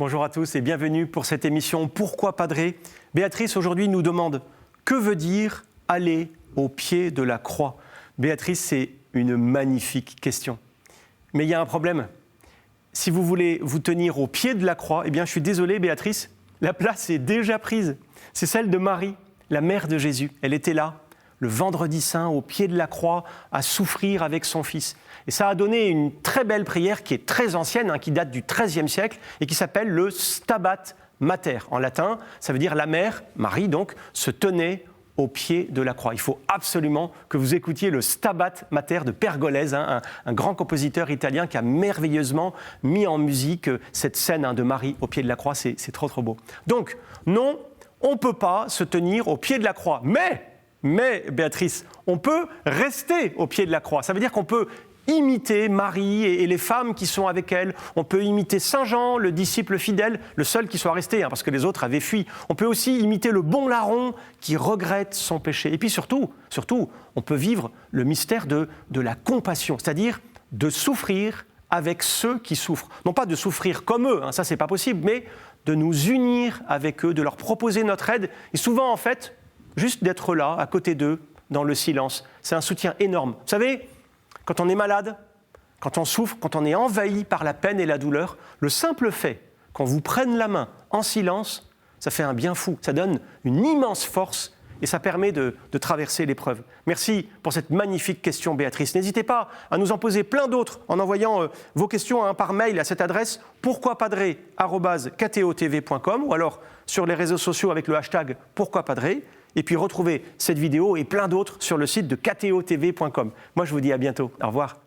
Bonjour à tous et bienvenue pour cette émission Pourquoi Padré. Béatrice aujourd'hui nous demande que veut dire aller au pied de la croix. Béatrice, c'est une magnifique question. Mais il y a un problème. Si vous voulez vous tenir au pied de la croix, eh bien je suis désolé Béatrice, la place est déjà prise. C'est celle de Marie, la mère de Jésus. Elle était là, le vendredi saint, au pied de la croix, à souffrir avec son fils. Et ça a donné une très belle prière qui est très ancienne, qui date du XIIIe siècle et qui s'appelle le Stabat Mater. En latin, ça veut dire la mère, Marie donc, se tenait au pied de la croix. Il faut absolument que vous écoutiez le Stabat Mater de Pergolèse, un grand compositeur italien qui a merveilleusement mis en musique cette scène de Marie au pied de la croix. C'est trop trop beau. Donc, non, on ne peut pas se tenir au pied de la croix. Mais, Béatrice, on peut rester au pied de la croix. Ça veut dire qu'on peut imiter Marie et les femmes qui sont avec elle. On peut imiter Saint Jean, le disciple fidèle, le seul qui soit resté, parce que les autres avaient fui. On peut aussi imiter le bon larron qui regrette son péché. Et puis surtout, on peut vivre le mystère de la compassion, c'est-à-dire de souffrir avec ceux qui souffrent. Non pas de souffrir comme eux, ça c'est pas possible, mais de nous unir avec eux, de leur proposer notre aide. Et souvent, en fait, juste d'être là, à côté d'eux, dans le silence. C'est un soutien énorme. Vous savez, quand on est malade, quand on souffre, quand on est envahi par la peine et la douleur, le simple fait qu'on vous prenne la main en silence, ça fait un bien fou. Ça donne une immense force et ça permet de traverser l'épreuve. Merci pour cette magnifique question, Béatrice. N'hésitez pas à nous en poser plein d'autres en envoyant vos questions par mail à cette adresse pourquoipadré@ktotv.com ou alors sur les réseaux sociaux avec le hashtag pourquoipadré. Et puis retrouvez cette vidéo et plein d'autres sur le site de ktotv.com. Moi, je vous dis à bientôt. Au revoir.